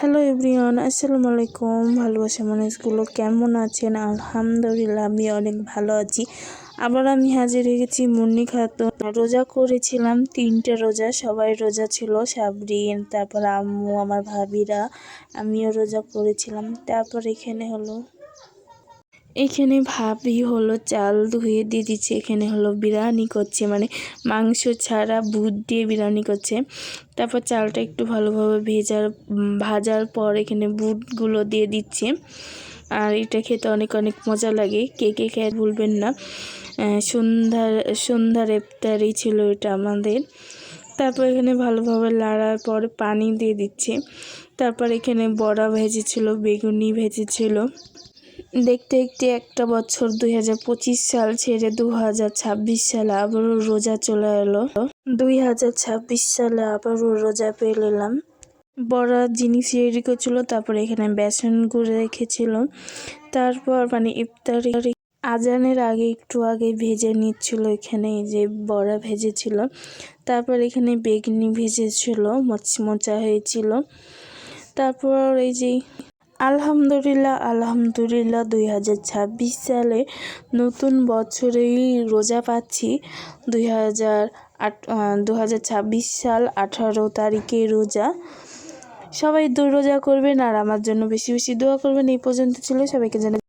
Hello everyone, আসসালামু আলাইকুম। ভালোবাসা মানুষগুলো কেমন আছেন? আলহামদুলিল্লাহ আমি অনেক ভালো আছি। আবার আমি হাজির হয়ে গেছি মুন্নি খাতুন। রোজা করেছিলাম 3টে রোজা, সবাই রোজা ছিল, সাবরিন, তারপর আম্মু, আমার ভাবিরা, আমিও রোজা করেছিলাম। তারপর এখানে ভাবি চাল ধুয়ে দিয়ে দিচ্ছে। এখানে বিরিয়ানি করছে, মানে মাংস ছাড়া বুট দিয়ে বিরিয়ানি করছে। তারপর চালটা একটু ভালোভাবে ভাজার পর এখানে বুটগুলো দিয়ে দিচ্ছে। আর এটা খেতে অনেক অনেক মজা লাগে। কে কে খেয়ে ভুলবেন না। সন্ধ্যার ইফতারি ছিল এটা আমাদের। তারপর এখানে ভালোভাবে লাড়ার পর পানি দিয়ে দিচ্ছে। তারপর এখানে বড়া ভেজেছিল, বেগুনি ভেজেছিল। দেখতে দেখতে একটা বছর 2025 সাল ছেড়ে 2026 সালে আবারও রোজা চলে এলো। 2026 সালে আবারও রোজা পেয়ে নিলাম। বড় জিনিস রেডি করছিল, তারপরে এখানে বেসন গুঁড়ে রেখেছিল। তারপর ইফতারি আজানের একটু আগে ভেজে নিচ্ছিল। এখানে যে বড়া ভেজেছিল, তারপর এখানে বেগুনি ভেজেছিল, মচমচা হয়েছিল। তারপর এই যে আলহামদুলিল্লাহ 2026 সালে নতুন বছরেই রোজা পাচ্ছি। 2026 সাল 18 তারিখে রোজা। সবাই রোজা করবেন আর আমার জন্য বেশি বেশি দোয়া করবেন। এই পর্যন্ত ছিল, সবাইকে জানাই